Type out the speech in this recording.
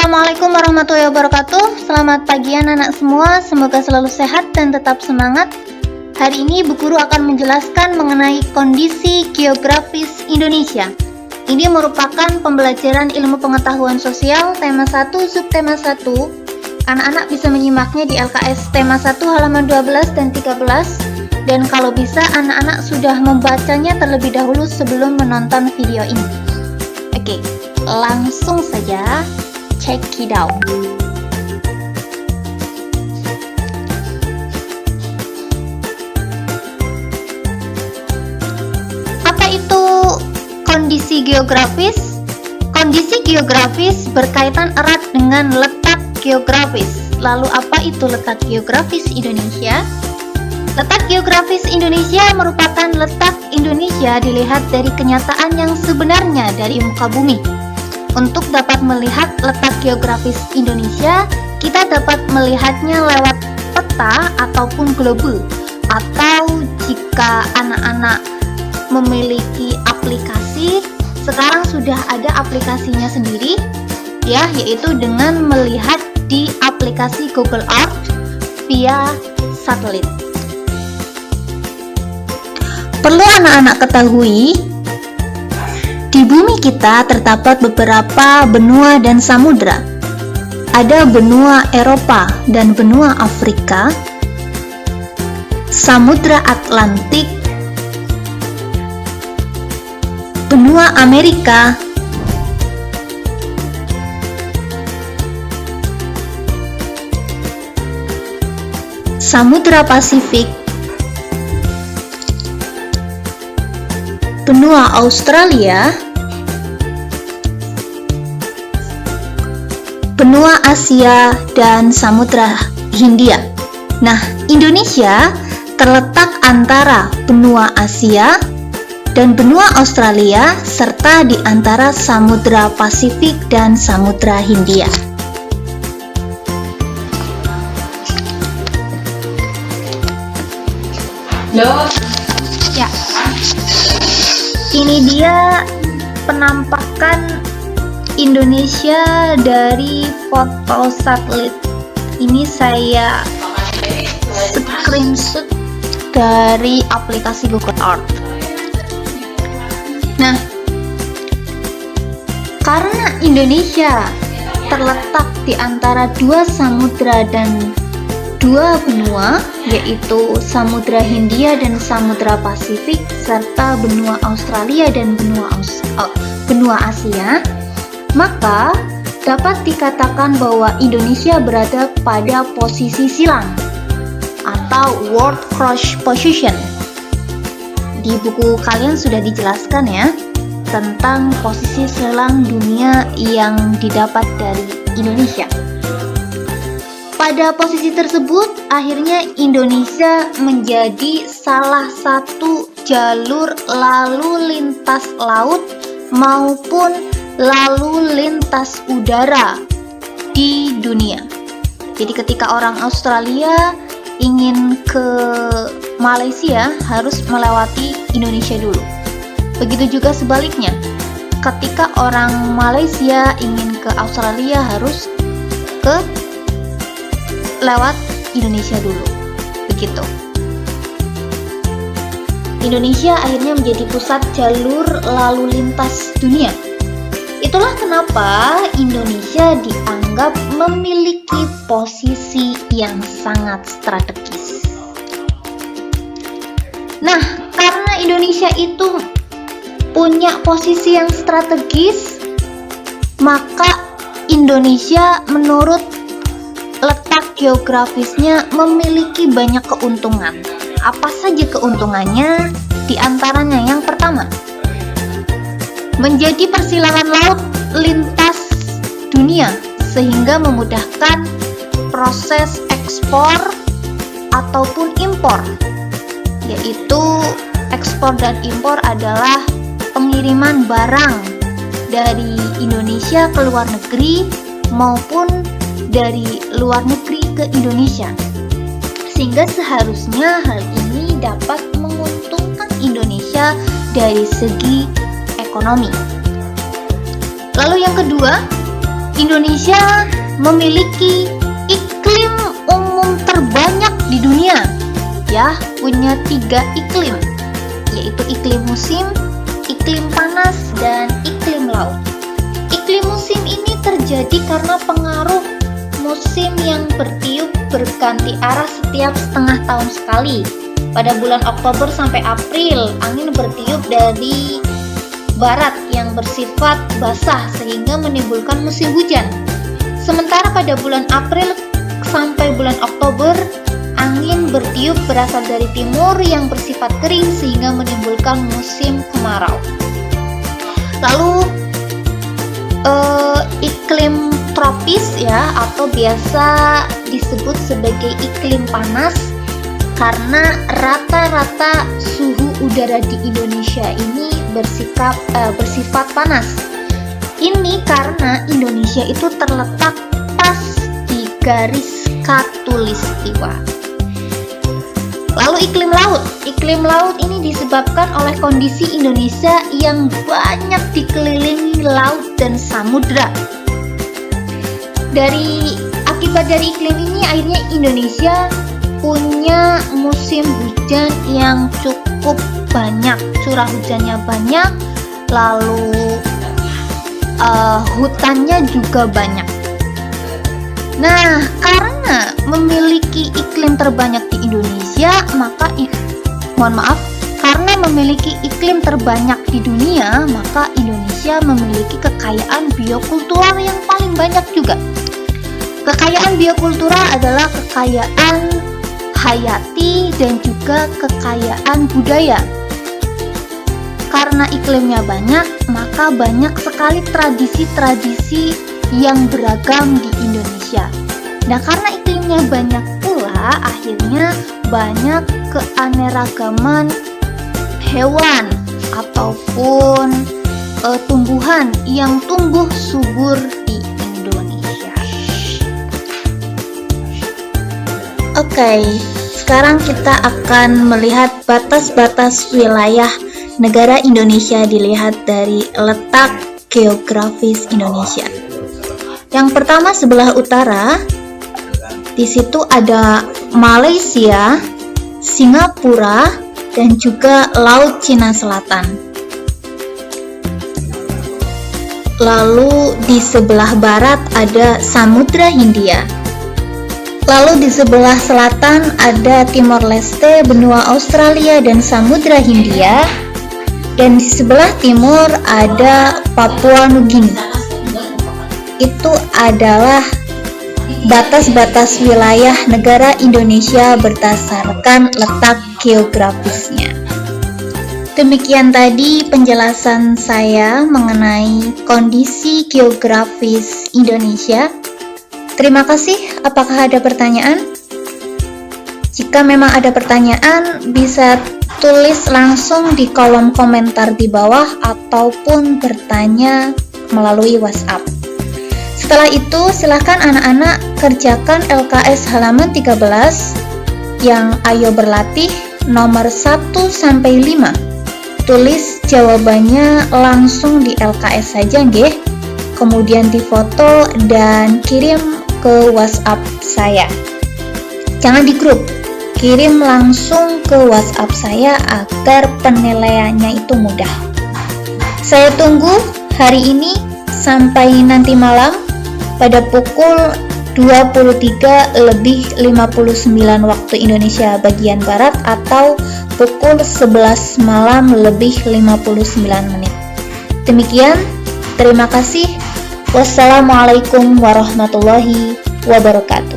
Assalamualaikum warahmatullahi wabarakatuh. Selamat pagi anak-anak semua, semoga selalu sehat dan tetap semangat. Hari ini Bu Guru akan menjelaskan mengenai kondisi geografis Indonesia. Ini merupakan pembelajaran ilmu pengetahuan sosial tema 1 subtema 1. Anak-anak bisa menyimaknya di LKS tema 1 halaman 12 dan 13. Dan kalau bisa anak-anak sudah membacanya terlebih dahulu sebelum menonton video ini. Oke, langsung saja check it out. Apa itu kondisi geografis? Kondisi geografis berkaitan erat dengan letak geografis. Lalu apa itu letak geografis Indonesia? Letak geografis Indonesia merupakan letak Indonesia dilihat dari kenyataan yang sebenarnya dari muka bumi. Untuk dapat melihat letak geografis Indonesia, kita dapat melihatnya lewat peta ataupun globe. Atau jika anak-anak memiliki aplikasi, sekarang sudah ada aplikasinya sendiri, ya, yaitu dengan melihat di aplikasi Google Earth via satelit. Perlu anak-anak ketahui, di bumi kita terdapat beberapa benua dan samudra. Ada benua Eropa dan benua Afrika, Samudra Atlantik, benua Amerika, Samudra Pasifik, benua Australia, benua Asia, dan Samudra Hindia. Nah, Indonesia terletak antara benua Asia dan benua Australia serta di antara Samudra Pasifik dan Samudra Hindia. Loh, Ya. Ini dia penampakan Indonesia dari foto satelit. Ini saya screenshot dari aplikasi Google Earth. Nah, karena Indonesia terletak di antara dua samudra dan dua benua, yaitu Samudra Hindia dan Samudra Pasifik, serta benua Australia dan benua Asia, maka dapat dikatakan bahwa Indonesia berada pada posisi silang atau world crush position. Di buku kalian sudah dijelaskan ya tentang posisi silang dunia yang didapat dari Indonesia. Pada posisi tersebut, akhirnya Indonesia menjadi salah satu jalur lalu lintas laut maupun lalu lintas udara di dunia. Jadi ketika orang Australia ingin ke Malaysia harus melewati Indonesia dulu. Begitu juga sebaliknya. Ketika orang Malaysia ingin ke Australia harus lewat Indonesia dulu. Begitu. Indonesia akhirnya menjadi pusat jalur lalu lintas dunia. Itulah kenapa Indonesia dianggap memiliki posisi yang sangat strategis. Nah, karena Indonesia itu punya posisi yang strategis, maka Indonesia menurut letak geografisnya memiliki banyak keuntungan. Apa saja keuntungannya? Di antaranya yang pertama, menjadi persilangan laut lintas dunia sehingga memudahkan proses ekspor ataupun impor, yaitu ekspor dan impor adalah pengiriman barang dari Indonesia ke luar negeri maupun dari luar negeri ke Indonesia, sehingga seharusnya hal ini dapat menguntungkan Indonesia dari segi ekonomi. Lalu yang kedua, Indonesia memiliki iklim umum terbanyak di dunia, ya, punya 3 iklim, yaitu iklim musim, iklim panas, dan iklim laut. Iklim musim ini terjadi karena pengaruh musim yang bertiup berganti arah setiap setengah tahun sekali. Pada bulan Oktober sampai April, angin bertiup dari barat yang bersifat basah sehingga menimbulkan musim hujan. Sementara pada bulan April sampai bulan Oktober, angin bertiup berasal dari timur yang bersifat kering sehingga menimbulkan musim kemarau. Lalu iklim tropis, ya, atau biasa disebut sebagai iklim panas, karena rata-rata suhu udara di Indonesia ini bersifat panas. Ini karena Indonesia itu terletak pas di garis khatulistiwa. Lalu iklim laut. Iklim laut ini disebabkan oleh kondisi Indonesia yang banyak dikelilingi laut dan samudra. Akibat dari iklim ini, akhirnya Indonesia punya musim hujan yang cukup banyak, curah hujannya banyak, lalu hutannya juga banyak. Nah, karena memiliki iklim terbanyak di Indonesia, karena memiliki iklim terbanyak di dunia, maka Indonesia memiliki kekayaan biokultural yang paling banyak juga. Kekayaan biokultural adalah kekayaan hayati dan juga kekayaan budaya. Karena iklimnya banyak, maka banyak sekali tradisi-tradisi yang beragam di Indonesia. Nah, karena iklimnya banyak pula, akhirnya banyak keanekaragaman hewan ataupun tumbuhan yang tumbuh subur di Indonesia. Oke, sekarang kita akan melihat batas-batas wilayah negara Indonesia dilihat dari letak geografis Indonesia. Yang pertama sebelah utara, di situ ada Malaysia, Singapura, dan juga Laut Cina Selatan. Lalu di sebelah barat ada Samudra Hindia. Lalu di sebelah selatan ada Timor Leste, benua Australia, dan Samudra Hindia. Dan di sebelah timur ada Papua Nugini. Itu adalah batas-batas wilayah negara Indonesia berdasarkan letak geografisnya. Demikian tadi penjelasan saya mengenai kondisi geografis Indonesia. Terima kasih. Apakah ada pertanyaan? Jika memang ada pertanyaan, bisa tulis langsung di kolom komentar di bawah ataupun bertanya melalui WhatsApp. Setelah itu, silakan anak-anak kerjakan LKS halaman 13 yang Ayo Berlatih nomor 1-5. Tulis jawabannya langsung di LKS saja, nggih. Kemudian difoto dan kirim ke WhatsApp saya. Jangan di grup, kirim langsung ke WhatsApp saya agar penilaiannya itu mudah. Saya tunggu hari ini sampai nanti malam pada pukul 23:59 waktu Indonesia bagian Barat atau pukul 11 malam lebih 59 menit. Demikian, terima kasih. Wassalamualaikum warahmatullahi wabarakatuh.